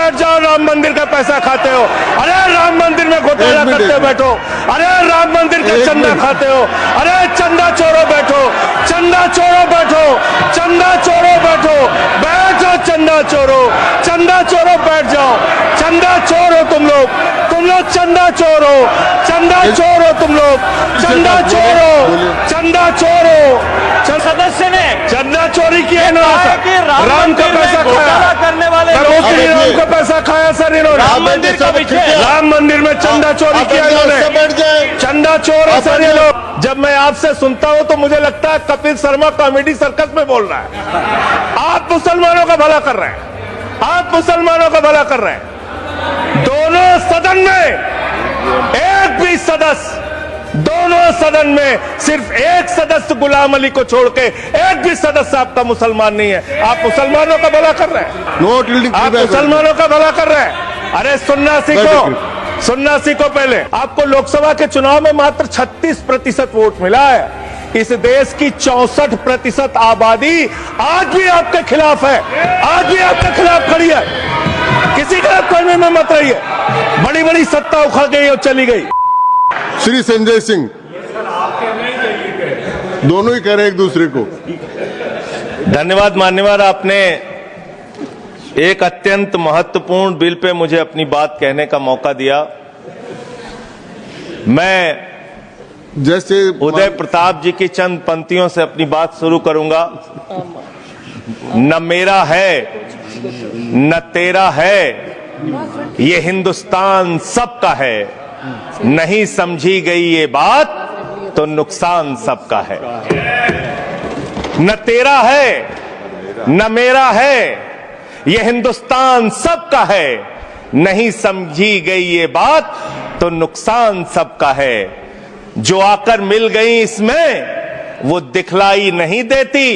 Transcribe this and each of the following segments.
बैठ जाओ, राम मंदिर का पैसा खाते हो। अरे राम मंदिर में घोटाला करते बैठो, अरे राम मंदिर का चंदा खाते हो, अरे चंदा चोरो बैठो, चंदा चोरो बैठो, चंदा चोरो बैठो, बैठ जाओ चंदा चोरो, चंदा चोरो बैठ जाओ, चंदा चोर हो तुम लोग चंदा चोर हो, चंदा चोर हो तुम लोग, चंदा चोर हो, चंदा चोर हो। सदस्य ने चंदा चोरी किया इन्होंने, कि राम का पैसा खाया करने वाले राम का पैसा खाया सर इन्होंने, राम मंदिर का विषय, राम मंदिर में चंदा चोरी किया इन्होंने, चंदा चोर है सर ये लोग। जब मैं आपसे सुनता हूं तो मुझे लगता है कपिल शर्मा कॉमेडी सर्कस में बोल रहा है। आप मुसलमानों का भला कर रहे हैं, आप मुसलमानों का भला कर रहे हैं। दोनों सदन में एक भी सदस्य, दोनों सदन में सिर्फ एक सदस्य गुलाम अली को छोड़ के एक भी सदस्य आपका मुसलमान नहीं है। आप मुसलमानों का भला कर रहे हैं, आप मुसलमानों का भला कर रहे हैं। अरे सुनना सीखो पहले। आपको लोकसभा के चुनाव में मात्र 36% वोट मिला है। इस देश की 64% आबादी आज भी आपके खिलाफ है, आज भी आपके खिलाफ खड़ी है। किसी का कोने में मत रहिए, बड़ी बड़ी सत्ता उखड़ गई और चली गई। श्री संजय सिंह दोनों ही कह रहे एक दूसरे को। धन्यवाद मान्यवर, आपने एक अत्यंत महत्वपूर्ण बिल पे मुझे अपनी बात कहने का मौका दिया। मैं जैसे उदय प्रताप जी की चंद पंक्तियों से अपनी बात शुरू करूंगा। न मेरा है न तेरा है, ये हिंदुस्तान सबका है, नहीं समझी गई ये बात तो नुकसान सबका है। न तेरा है न मेरा है, ये हिंदुस्तान सबका है, नहीं समझी गई ये बात तो नुकसान सबका है। जो आकर मिल गई इसमें वो दिखलाई नहीं देती,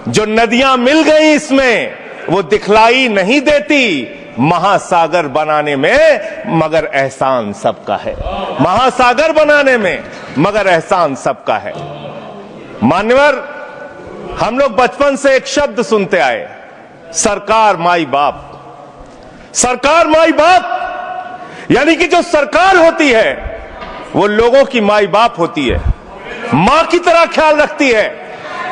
जो नदियां मिल गई इसमें वो दिखलाई नहीं देती। महासागर बनाने में मगर एहसान सबका है, महासागर बनाने में मगर एहसान सबका है। मान्यवर, हम लोग बचपन से एक शब्द सुनते आए, सरकार माई बाप। सरकार माई बाप यानी कि जो सरकार होती है वो लोगों की माई बाप होती है, मां की तरह ख्याल रखती है,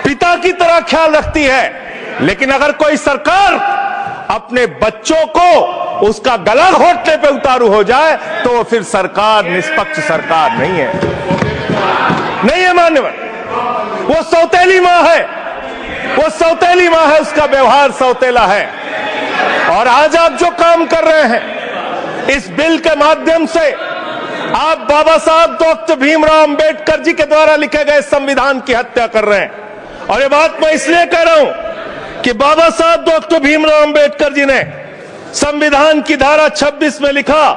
पिता की तरह ख्याल रखती है। लेकिन अगर कोई सरकार अपने बच्चों को उसका गला घोटने पे उतारू हो जाए तो वो फिर सरकार निष्पक्ष सरकार नहीं है, नहीं है मान्यवर। वो सौतेली मां है, वो सौतेली मां है, उसका व्यवहार सौतेला है। और आज आप जो काम कर रहे हैं इस बिल के माध्यम से, आप बाबा साहब डॉक्टर भीमराव अंबेडकर जी के द्वारा लिखे गए संविधान की हत्या कर रहे हैं। और ये बात मैं इसलिए कह रहा हूं कि बाबा साहब डॉक्टर भीमराव अंबेडकर जी ने संविधान की धारा 26 में लिखा,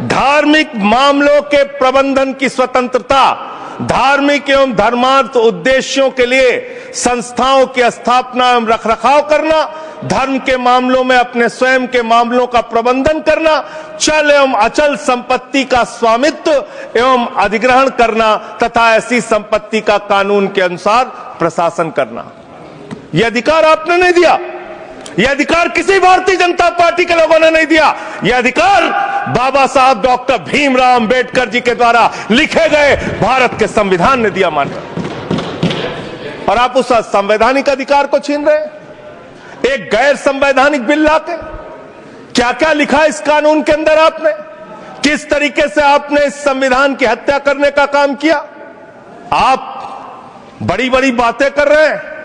धार्मिक मामलों के प्रबंधन की स्वतंत्रता, धार्मिक एवं धर्मार्थ उद्देश्यों के लिए संस्थाओं की स्थापना एवं रखरखाव करना, धर्म के मामलों में अपने स्वयं के मामलों का प्रबंधन करना, चल एवं अचल संपत्ति का स्वामित्व एवं अधिग्रहण करना तथा ऐसी संपत्ति का कानून के अनुसार प्रशासन करना। यह अधिकार आपने नहीं दिया, यह अधिकार किसी भारतीय जनता पार्टी के लोगों ने नहीं दिया। यह अधिकार बाबा साहब डॉक्टर भीमराव अंबेडकर जी के द्वारा लिखे गए भारत के संविधान ने दिया मानकर। और आप उस संवैधानिक अधिकार को छीन रहे हैं एक गैर संवैधानिक बिल लाके। क्या क्या लिखा इस कानून के अंदर आपने, किस तरीके से आपने इस संविधान की हत्या करने का काम किया। आप बड़ी बड़ी बातें कर रहे हैं।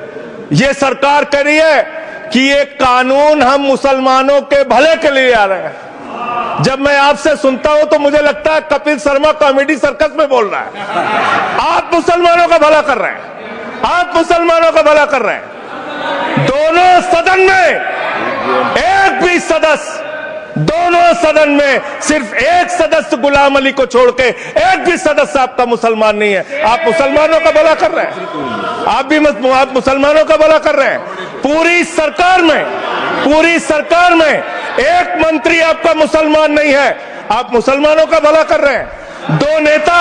ये सरकार कह रही है कि ये कानून हम मुसलमानों के भले के लिए आ रहे हैं। जब मैं आपसे सुनता हूं तो मुझे लगता है कपिल शर्मा कॉमेडी सर्कस में बोल रहा है। आप मुसलमानों का भला कर रहे हैं, आप मुसलमानों का भला कर रहे हैं। दोनों सदन में एक भी सदस्य, दोनों सदन में सिर्फ एक सदस्य गुलाम अली को छोड़ के एक भी सदस्य आपका मुसलमान नहीं है। आप मुसलमानों का भला कर रहे हैं, आप मुसलमानों का भला कर रहे हैं। पूरी सरकार में एक मंत्री आपका मुसलमान नहीं है, आप मुसलमानों का भला कर रहे हैं। दो नेता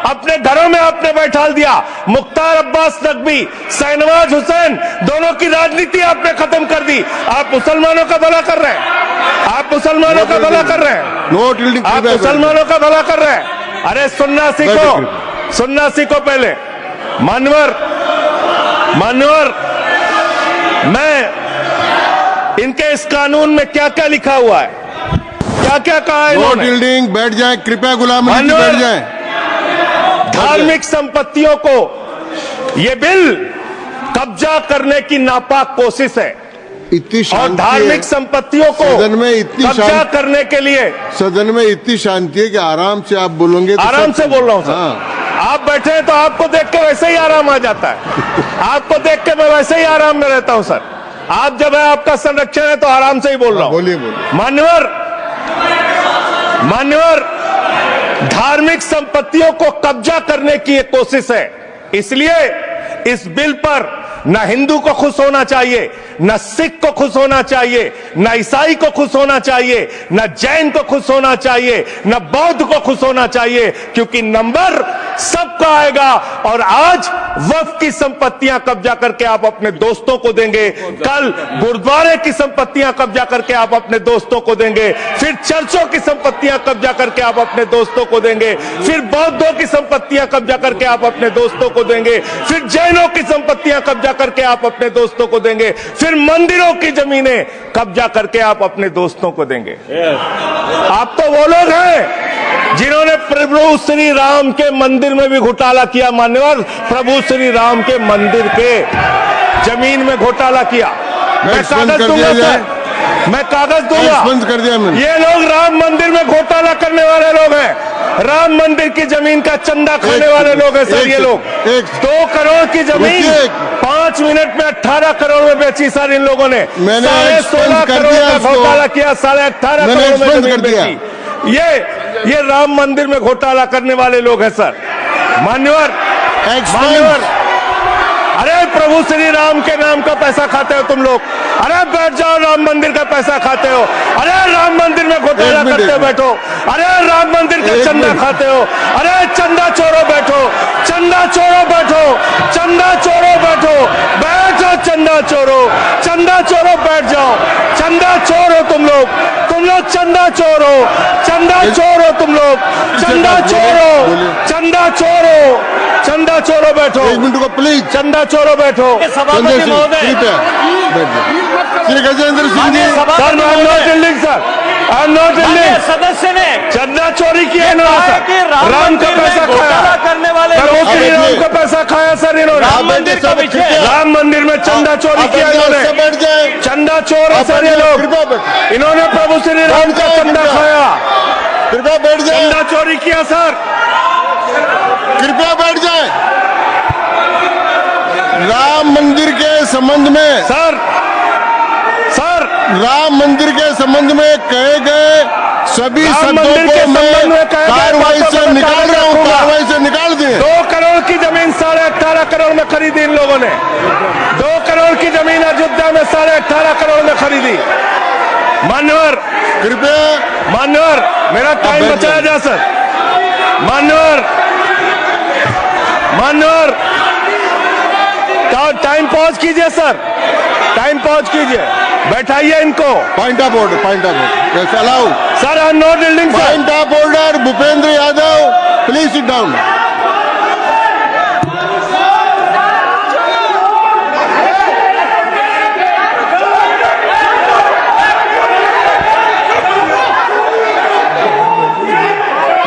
अपने घरों में आपने बैठा दिया, मुख्तार अब्बास नकवी, शाहनवाज हुसैन, दोनों की राजनीति आपने खत्म कर दी। आप मुसलमानों का भला कर रहे हैं, आप मुसलमानों का भला कर रहे हैं, नो टिल्डिंग। आप मुसलमानों का भला कर रहे हैं। अरे सुनना सीखो पहले। मानवर मैं इनके इस कानून में क्या क्या लिखा हुआ है, क्या क्या कहा है नो इन्होंने। टिल्डिंग, बैठ जाए कृपया। गुलाम अली जी बैठ जाए। धार्मिक संपत्तियों को ये बिल कब्जा करने की नापाक कोशिश है इतनी और शांति धार्मिक है संपत्तियों को सदन में, इतनी कब्जा शांति करने के लिए। सदन में इतनी शांति है कि आराम से आप बोलोगे तो आराम से बोल रहा हूं सर। हाँ। आप बैठे हैं तो आपको देख के वैसे ही आराम आ जाता है। आपको देख के मैं वैसे ही आराम में रहता हूं सर। आप जब है आपका संरक्षण है तो आराम से ही बोल रहा हूं। बोलिए। मान्यवर धार्मिक संपत्तियों को कब्जा करने की एक कोशिश है, इसलिए इस बिल पर न हिंदू को खुश होना चाहिए, न सिख को खुश होना चाहिए, न ईसाई को खुश होना चाहिए, न जैन को खुश होना चाहिए, न बौद्ध को खुश होना चाहिए, क्योंकि नंबर सबका आएगा। और आज वक्फ की संपत्तियां कब्जा करके आप अपने दोस्तों को देंगे, कल गुरुद्वारे की संपत्तियां कब्जा करके आप अपने दोस्तों को देंगे, फिर चर्चों की संपत्तियां कब्जा करके आप अपने दोस्तों को देंगे, फिर बौद्धों की संपत्तियां कब्जा करके आप अपने दोस्तों को देंगे, फिर जैनों की संपत्तियां कब्जा करके आप अपने दोस्तों को देंगे, फिर मंदिरों की जमीनें कब्जा करके आप अपने दोस्तों को देंगे। आप तो वो लोग हैं जिन्होंने प्रभु श्री राम के मंदिर में भी घोटाला किया। मान्यवर, प्रभु श्री राम के मंदिर के जमीन में घोटाला किया। मैं कागज दूंगा सर, मैं कागज दूंगा। बंद कर दिया मैंने। ये लोग राम मंदिर में घोटाला करने वाले लोग हैं, राम मंदिर की जमीन का चंदा खाने वाले लोग हैं सर। ये लोग 2 करोड़ की जमीन 5 मिनट में 18 करोड़ में बेची सर इन लोगों ने। 16.5 करोड़ का घोटाला किया, 18.5 करोड़ में जमीन बेची। ये राम मंदिर में घोटाला करने वाले लोग हैं सर। मान्यवर, अरे प्रभु श्री राम के नाम का पैसा खाते हो तुम लोग। अरे बैठ जाओ, राम मंदिर का पैसा खाते हो। अरे राम मंदिर में घोटाला करते हो, बैठो। अरे राम मंदिर का चंदा खाते हो। अरे चंदा चोरो बैठो, चंदा चोरो बैठो, चंदा चोरो बैठो, बैठो चंदा चोरो, चंदा चोरो बैठ जाओ। चंदा चोर हो तुम लोग चंदा चोर हो, चंदा चोर हो तुम लोग, चंदा चोरो, चंदा चोरो, चंदा चोरो बैठो। 1 मिनट को प्लीज। चंदा चोरो बैठो। सभापति महोदय, Shri Gajendra Singh ji. Sir I am not yelling sir, I am not yelling. सदस्य ने चंदा चोरी किया इन्होंने सर, राम का पैसा खाया करने वाले श्री राम का पैसा खाया सर इन्होंने। राम मंदिर का विषय, राम मंदिर में चंदा चोरी किया इन्होंने। बैठ जाए। चंदा चोर है सर ये लोग। इन्होंने प्रभु श्री राम का चंदा खाया, कृपया बैठ जाए। चंदा चोरी किया सर। कृपया बैठ जाए। राम मंदिर के संबंध में सर राम मंदिर के संबंध में कहे गए सभी शब्दों को मैं कार्रवाई से निकाल रहा हूं, कार्रवाई से निकाल दिए। 2 करोड़ की जमीन 18.5 करोड़ में खरीदी इन लोगों ने। 2 करोड़ की जमीन अयोध्या में 18.5 करोड़ में खरीदी। मान्यवर, मेरा टाइम बचाया जा सर। मान्यवर टाइम पॉज कीजिए सर, टाइम पॉज कीजिए, बैठाइए इनको। Point of order allow sir. I am not yielding sir. Point of order Bhupendra Yadav, please sit down.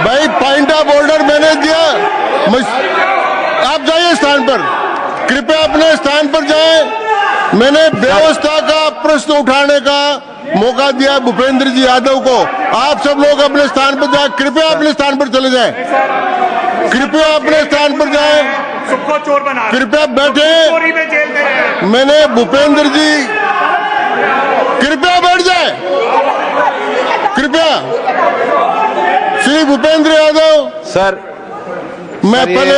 भाई पॉइंट ऑफ ऑर्डर मैंने दिया, आप जाइए स्थान पर, कृपया अपने स्थान पर जाएं। मैंने व्यवस्था का प्रश्न उठाने का मौका दिया भूपेंद्र जी यादव को। आप सब लोग अपने स्थान पर जाएं, कृपया अपने स्थान पर चले जाएं, कृपया अपने स्थान पर जाएं, सबको चोर बना, कृपया बैठे। चोरी में जेल दे रहे हैं। मैंने भूपेंद्र जी, कृपया बैठ जाए, कृपया। श्री भूपेंद्र यादव सर, मैं पहले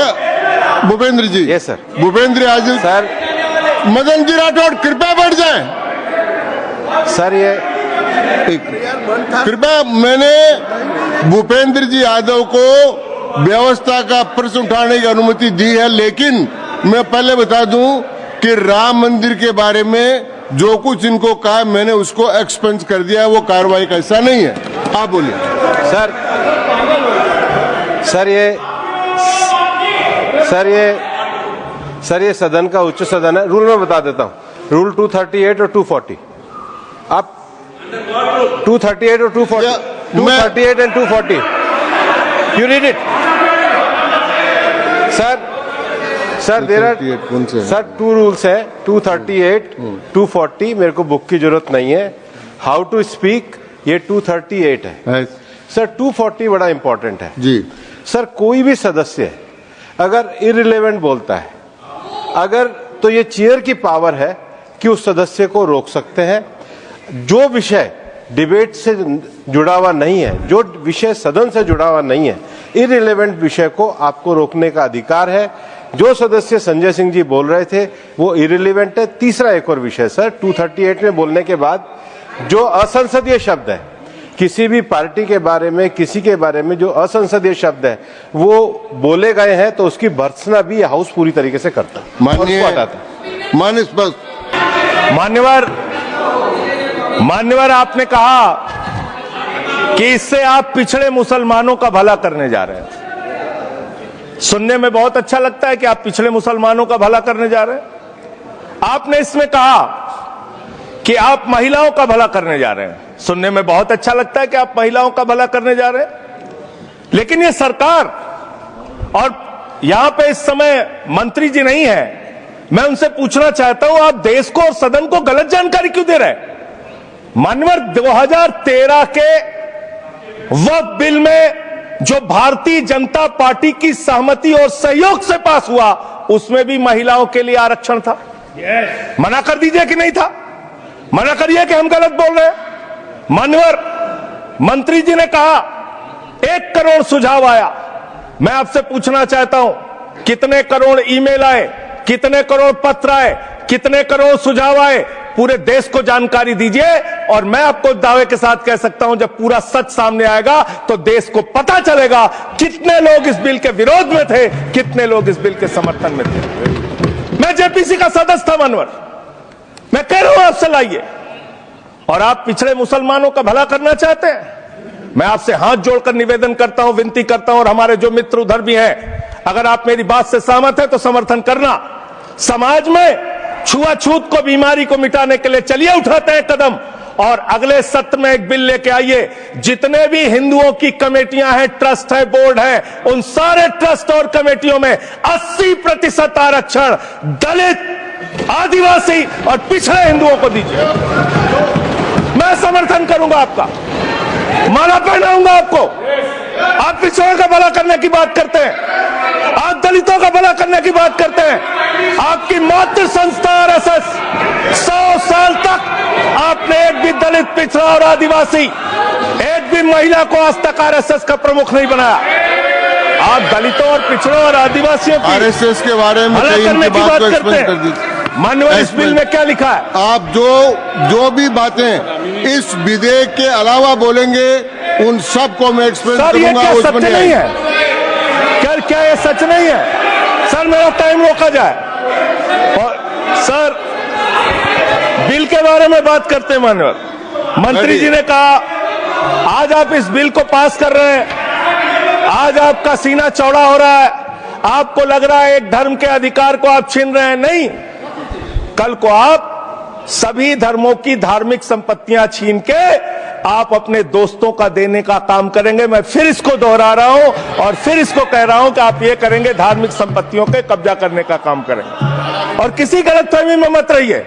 Bhupendra ji, yes sir, Bhupendra Yadav sir, Madan ji Rathore कृपया बैठ जाएं सर। ये कृपया, मैंने भूपेंद्र जी यादव को व्यवस्था का प्रश्न उठाने की अनुमति दी है, लेकिन मैं पहले बता दूं कि राम मंदिर के बारे में जो कुछ इनको कहा मैंने उसको एक्सपेंस कर दिया है, वो कार्रवाई का हिस्सा नहीं है। आप बोलिए। सर ये सदन का उच्च सदन है। रूल में बता देता हूं, रूल 238 और 240। आप 238 और 240, 238 and 240, you read it. Sir there are sir 2 rules हैं, 238, 240। मेरे को बुक की जरूरत नहीं है। हाउ टू स्पीक ये 238 है। सर 240 बड़ा इंपॉर्टेंट है जी। सर कोई भी सदस्य अगर इररिलेवेंट बोलता है, अगर तो ये चेयर की पावर है कि उस सदस्य को रोक सकते हैं। जो विषय डिबेट से जुड़ा हुआ नहीं है, जो विषय सदन से जुड़ा हुआ नहीं है, इररिलेवेंट विषय को आपको रोकने का अधिकार है। जो सदस्य संजय सिंह जी बोल रहे थे वो इररिलेवेंट है। तीसरा एक और विषय सर, 238 में बोलने के बाद जो असंसदीय शब्द है, किसी भी पार्टी के बारे में, किसी के बारे में जो असंसदीय शब्द है वो बोले गए हैं, तो उसकी भर्त्सना भी हाउस पूरी तरीके से करता है। मान्यवर आपने कहा कि इससे आप पिछड़े मुसलमानों का भला करने जा रहे हैं। सुनने में बहुत अच्छा लगता है कि आप पिछड़े मुसलमानों का भला करने जा रहे हैं। आपने इसमें कहा कि आप महिलाओं का भला करने जा रहे हैं। सुनने में बहुत अच्छा लगता है कि आप महिलाओं का भला करने जा रहे हैं, लेकिन ये सरकार, और यहां पे इस समय मंत्री जी नहीं है, मैं उनसे पूछना चाहता हूं, आप देश को और सदन को गलत जानकारी क्यों दे रहे हैं? मान्यवर 2013 के वक्फ बिल में जो भारतीय जनता पार्टी की सहमति और सहयोग से पास हुआ, उसमें भी महिलाओं के लिए आरक्षण था। मना कर दीजिए कि नहीं था? मना करिए कि हम गलत बोल रहे हैं। मान्यवर मंत्री जी ने कहा 1 करोड़ सुझाव आया। मैं आपसे पूछना चाहता हूं, कितने करोड़ ईमेल आए, कितने करोड़ पत्र आए, कितने करोड़ सुझाव आए? पूरे देश को जानकारी दीजिए, और मैं आपको दावे के साथ कह सकता हूं, जब पूरा सच सामने आएगा तो देश को पता चलेगा कितने लोग इस बिल के विरोध में थे, कितने लोग इस बिल के समर्थन में थे। मैं जेपीसी का सदस्य था मान्यवर, मैं कह रहा हूं आपसे लाइए। और आप पिछड़े मुसलमानों का भला करना चाहते हैं? मैं आपसे हाथ जोड़कर निवेदन करता हूं, विनती करता हूं, और हमारे जो मित्र उधर भी हैं, अगर आप मेरी बात से सहमत हैं तो समर्थन करना। समाज में छुआछूत को, बीमारी को मिटाने के लिए चलिए उठाते हैं कदम, और अगले सत्र में एक बिल लेके आइए। जितने भी हिंदुओं की कमेटियां हैं, ट्रस्ट है, बोर्ड है, उन सारे ट्रस्ट और कमेटियों में 80% आरक्षण दलित, आदिवासी और पिछड़े हिंदुओं को दीजिए। मैं समर्थन करूंगा आपका, माला पहनाऊंगा आपको। आप पिछड़ों का भला करने की बात करते हैं, आप दलितों का भला करने की बात करते हैं। आपकी मातृ संस्था आरएसएस 100 साल तक आपने एक भी दलित, पिछड़ा और आदिवासी, एक भी महिला को आज तक आरएसएस का प्रमुख नहीं बनाया। आप दलितों और पिछड़ों और आदिवासियों की आरएसएस के बारे में भला करने की बात करते हैं। मान्यवर इस बिल में क्या लिखा है? आप जो भी बातें इस विधेयक के अलावा बोलेंगे उन सबको मैं एक्सप्लेन करूंगा। ये सच नहीं है? क्या ये सच नहीं है? सर मेरा टाइम रोका जाए। और सर बिल के बारे में बात करते हैं मान्यवर। मंत्री जी ने कहा आज आप इस बिल को पास कर रहे हैं, आज आपका सीना चौड़ा हो रहा है, आपको लग रहा है एक धर्म के अधिकार को आप छीन रहे हैं। नहीं, कल को आप सभी धर्मों की धार्मिक संपत्तियां छीन के आप अपने दोस्तों का देने का काम करेंगे। मैं फिर इसको दोहरा रहा हूं और फिर इसको कह रहा हूं कि आप ये करेंगे, धार्मिक संपत्तियों के कब्जा करने का काम करेंगे। और किसी गलतफहमी में मत रहिए।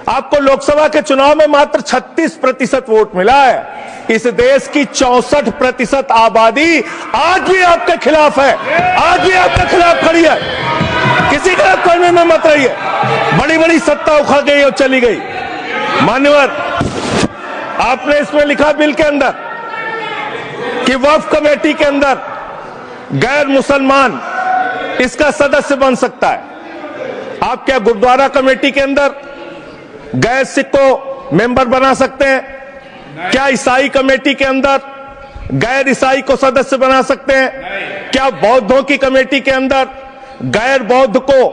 आपको लोकसभा के चुनाव में मात्र 36% वोट मिला है। इस देश की 64% आबादी आज भी आपके खिलाफ है, आज भी आपके खिलाफ खड़ी है। किसी गलतफहमी में मत रहिए। बड़ी बड़ी सत्ता उखड़ गई और चली गई। मान्यवर आपने इसमें लिखा बिल के अंदर कि वक्फ कमेटी के अंदर गैर मुसलमान इसका सदस्य बन सकता है। आप क्या गुरुद्वारा कमेटी के अंदर गैर सिख को मेंबर बना सकते हैं? क्या ईसाई कमेटी के अंदर गैर ईसाई को सदस्य बना सकते हैं? क्या बौद्धों की कमेटी के अंदर गैर बौद्ध को,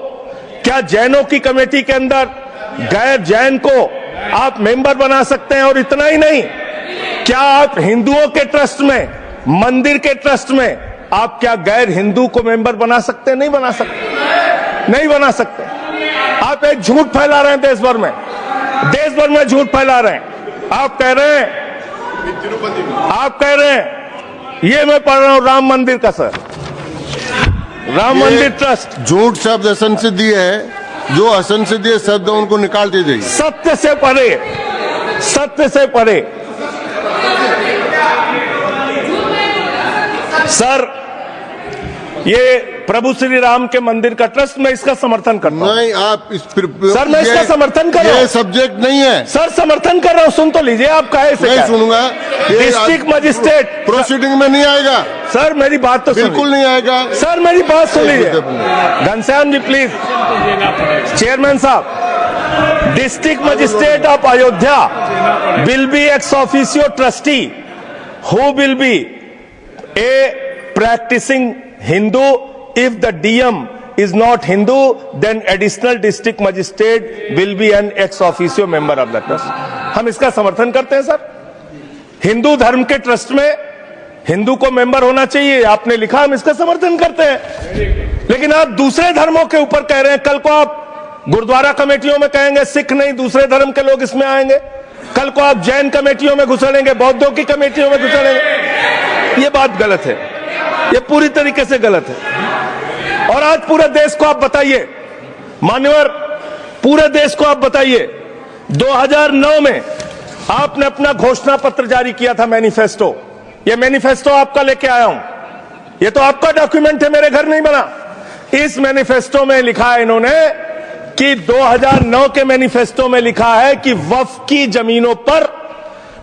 क्या जैनों की कमेटी के अंदर गैर जैन को आप मेंबर बना सकते हैं, और इतना ही नहीं, क्या आप हिंदुओं के ट्रस्ट में, मंदिर के ट्रस्ट में आप क्या गैर हिंदू को मेंबर बना सकते हैं? नहीं बना सकते, नहीं बना सकते। आप एक झूठ फैला रहे हैं देश भर में झूठ फैला रहे हैं। आप कह रहे हैं ये मैं पढ़ रहा हूं राम मंदिर का, सर, राम मंदिर ट्रस्ट। झूठ शब्द असंसदीय है, जो असंसदीय शब्द है उनको निकाल दीजिए। सत्य से परे, सत्य से परे। सर, ये प्रभु श्री राम के मंदिर का ट्रस्ट, मैं इसका समर्थन करता हूं। नहीं, आप सर, मैं इसका समर्थन कर रहा हूं। ये सब्जेक्ट नहीं है सर, समर्थन कर रहा हूं, सुन तो लीजिए। आप कहे से नहीं सुनूंगा। डिस्ट्रिक्ट मजिस्ट्रेट प्रोसीडिंग में नहीं आएगा सर, मेरी बात तो बिल्कुल नहीं आएगा सर, मेरी बात सुन लीजिए। घनश्याम जी प्लीज, चेयरमैन साहब, district magistrate of Ayodhya will be ex officio trustee who will be A practicing Hindu. If the DM is not Hindu, then additional district magistrate will be an ex officio member of the trust. हम इसका समर्थन करते हैं sir. Hindu धर्म के trust में हिंदू को member होना चाहिए, आपने लिखा, हम इसका समर्थन करते हैं। लेकिन आप दूसरे धर्मों के ऊपर कह रहे हैं। कल को आप गुरुद्वारा कमेटियों में कहेंगे सिख नहीं, दूसरे धर्म के लोग इसमें आएंगे। कल को आप जैन कमेटियों में घुसड़ेंगे, बौद्धों की कमेटियों में घुसड़ेंगे। ये बात गलत है, ये पूरी तरीके से गलत है। और आज पूरे देश को आप बताइए, मान्यवर, पूरे देश को आप बताइए, 2009 में आपने अपना घोषणा पत्र जारी किया था, मैनिफेस्टो। ये मैनिफेस्टो आपका लेके आया हूं, ये तो आपका डॉक्यूमेंट है, मेरे घर नहीं बना। इस मैनिफेस्टो में लिखा है इन्होंने कि 2009 के मैनिफेस्टो में लिखा है कि वक्फ की जमीनों पर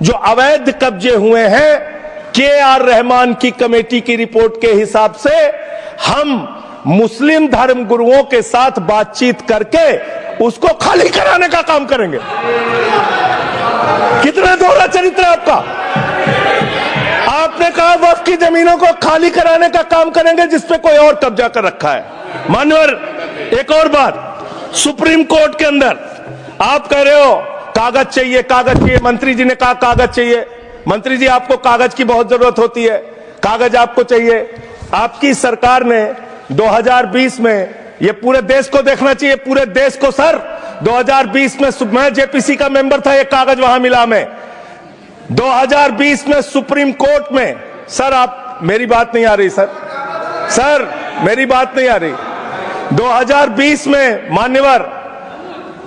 जो अवैध कब्जे हुए हैं, के.आर. रहमान की कमेटी की रिपोर्ट के हिसाब से हम मुस्लिम धर्म गुरुओं के साथ बातचीत करके उसको खाली कराने का काम करेंगे। कितना दोहरा चरित्र है आपका। आपने कहा वक्फ की जमीनों को खाली कराने का काम करेंगे जिसपे कोई और कब्जा कर रखा है। मान्यवर, एक और बात, सुप्रीम कोर्ट के अंदर आप कह रहे हो कागज चाहिए, कागज चाहिए। मंत्री जी ने कहा कागज चाहिए। मंत्री जी, आपको कागज की बहुत जरूरत होती है, कागज आपको चाहिए। आपकी सरकार ने 2020 में, ये पूरे देश को देखना चाहिए, पूरे देश को सर, 2020 में मैं जेपीसी का मेंबर था, एक कागज वहां मिला मैं 2020 में सुप्रीम कोर्ट में। सर, आप, मेरी बात नहीं आ रही सर, मेरी बात नहीं आ रही। 2020 में मान्यवर,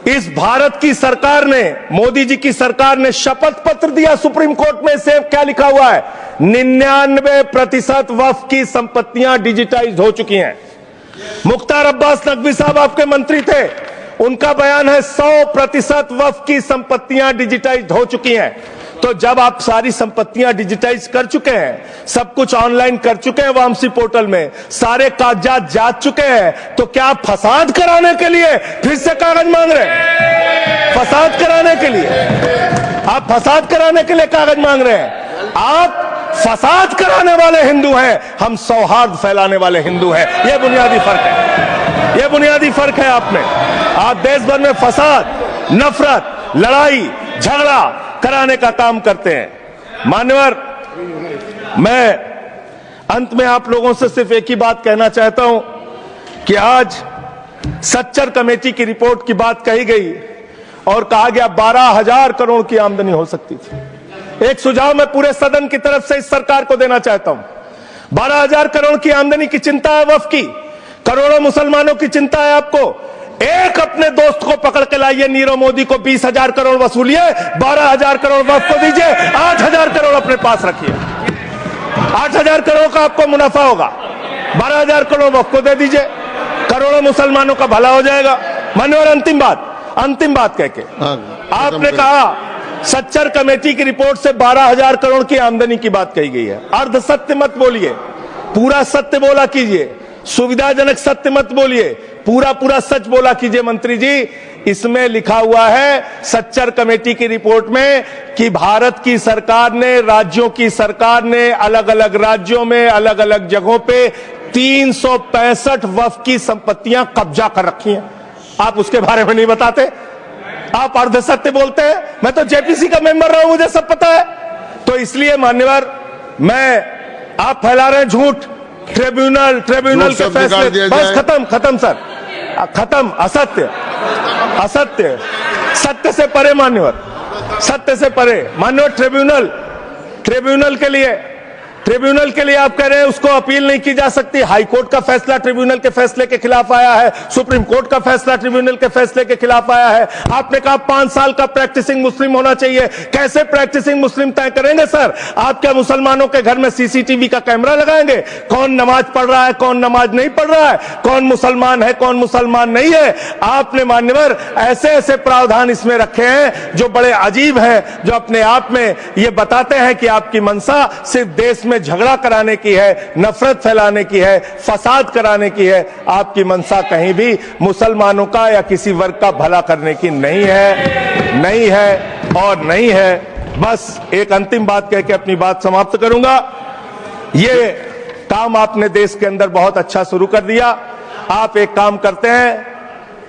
इस भारत की सरकार ने, मोदी जी की सरकार ने शपथ पत्र दिया सुप्रीम कोर्ट में। से क्या लिखा हुआ है? 99% वक्फ की संपत्तियां डिजिटाइज हो चुकी हैं। मुख्तार अब्बास नकवी साहब आपके मंत्री थे, उनका बयान है 100% वक्फ की संपत्तियां डिजिटाइज हो चुकी हैं। तो जब आप सारी संपत्तियां डिजिटाइज कर चुके हैं, सब कुछ ऑनलाइन कर चुके हैं वामसी पोर्टल में, सारे कागजात जांच चुके हैं, तो क्या आप फसाद कराने के लिए फिर से कागज मांग रहे हैं? फसाद कराने के लिए आप फसाद कराने के लिए कागज मांग रहे हैं। आप फसाद कराने वाले हिंदू हैं, हम सौहार्द फैलाने वाले हिंदू हैं। यह बुनियादी फर्क है, यह बुनियादी फर्क है। आप देश भर में फसाद, नफरत, लड़ाई झगड़ा कराने का काम करते हैं। मान्यवर, मैं अंत में आप लोगों से सिर्फ एक ही बात कहना चाहता हूं कि आज सच्चर कमेटी की रिपोर्ट की बात कही गई और कहा गया 12,000 करोड़ की आमदनी हो सकती थी। एक सुझाव मैं पूरे सदन की तरफ से इस सरकार को देना चाहता हूं। 12,000 करोड़ की आमदनी की चिंता है वक्फ की, करोड़ों मुसलमानों की चिंता है आपको। एक अपने दोस्त को पकड़ के लाइए, नीरव मोदी को 20,000 करोड़ वसूलिए, 12,000 करोड़ वक्फ को दीजिए, 8,000 करोड़ अपने पास रखिए। 8,000 करोड़ का आपको मुनाफा होगा, 12,000 करोड़ वक्फ को दे दीजिए, करोड़ों मुसलमानों का भला हो जाएगा। मान्यवर, अंतिम बात कह के आपने कहा सच्चर कमेटी की रिपोर्ट से 12,000 करोड़ की आमदनी की बात कही गई है। अर्ध सत्य मत बोलिए, पूरा सत्य बोला कीजिए। सुविधाजनक सत्य मत बोलिए, पूरा सच बोला कीजिए। मंत्री जी, इसमें लिखा हुआ है सच्चर कमेटी की रिपोर्ट में कि भारत की सरकार ने, राज्यों की सरकार ने अलग अलग राज्यों में अलग अलग जगहों पे 365 वक्फ की संपत्तियां कब्जा कर रखी हैं। आप उसके बारे में नहीं बताते। आप अर्ध सत्य बोलते हैं। मैं तो जेपीसी का मेंबर रहा हूं, मुझे सब पता है। तो इसलिए मान्यवर, आप फैला रहे हैं झूठ। ट्रिब्यूनल के शब्द निकाल फैसले, दिया बस जाए। खत्म सर, खत्म। असत्य, सत्य से परे मान्यवर, सत्य से परे मान्यवर। ट्रिब्यूनल के लिए आप कह रहे हैं उसको अपील नहीं की जा सकती। हाई कोर्ट का फैसला ट्रिब्यूनल के फैसले के खिलाफ आया है, सुप्रीम कोर्ट का फैसला ट्रिब्यूनल के फैसले के खिलाफ आया है। आपने कहा 5 साल का प्रैक्टिसिंग मुस्लिम होना चाहिए। कैसे प्रैक्टिसिंग मुस्लिम तय करेंगे सर? आप क्या मुसलमानों के घर में सीसीटीवी का कैमरा लगाएंगे? कौन नमाज पढ़ रहा है, कौन नमाज नहीं पढ़ रहा है, कौन मुसलमान है, कौन मुसलमान नहीं है? आपने मान्यवर ऐसे प्रावधान इसमें रखे हैं जो बड़े अजीब हैं, जो अपने आप में ये बताते हैं कि आपकी मंशा सिर्फ देश में झगड़ा कराने की है, नफरत फैलाने की है, फसाद कराने की है। आपकी मंशा कहीं भी मुसलमानों का या किसी वर्ग का भला करने की नहीं है। बस एक अंतिम बात कह के अपनी बात समाप्त करूंगा। ये काम आपने देश के अंदर बहुत अच्छा शुरू कर दिया। आप एक काम करते हैं,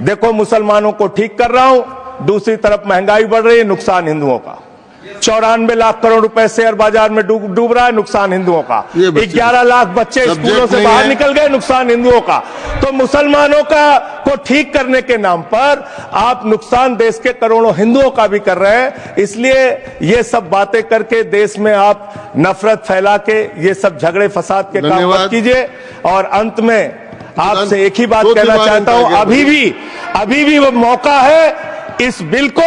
देखो मुसलमानों को ठीक कर रहा हूं, दूसरी तरफ महंगाई बढ़ रही है, नुकसान हिंदुओं का। 94 लाख करोड़ रुपए शेयर बाजार में डूब रहा है, नुकसान हिंदुओं का। 11 लाख बच्चे स्कूलों से बाहर निकल गए, नुकसान हिंदुओं का। तो मुसलमानों को ठीक करने के नाम पर आप नुकसान देश के करोड़ों हिंदुओं का भी कर रहे हैं। इसलिए ये सब बातें करके देश में आप नफरत फैला के ये सब झगड़े फसाद के काम मत कीजिए। और अंत में आपसे एक ही बात कहना चाहता हूं, अभी भी वो मौका है इस बिल को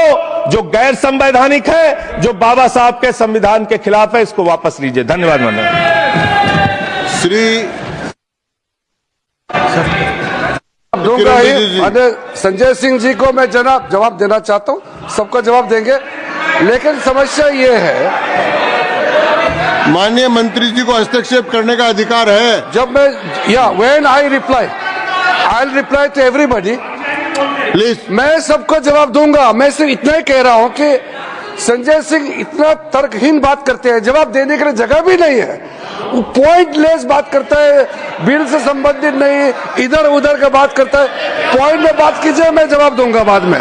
जो गैर संवैधानिक है, जो बाबा साहब के संविधान के खिलाफ है, इसको वापस लीजिए। धन्यवाद माननीय श्री दूंगा ही। संजय सिंह जी को मैं जवाब देना चाहता हूं, सबका जवाब देंगे, लेकिन समस्या ये है, माननीय मंत्री जी को हस्तक्षेप करने का अधिकार है। जब मैं when I reply to everybody, please. मैं सबको जवाब दूंगा। मैं सिर्फ इतना ही कह रहा हूं कि संजय सिंह इतना तर्कहीन बात करते हैं, जवाब देने के लिए जगह भी नहीं है। वो पॉइंटलेस बात करता है, बिल से संबंधित नहीं, इधर उधर का बात करता है। पॉइंट में बात कीजिए, मैं जवाब दूंगा बाद में।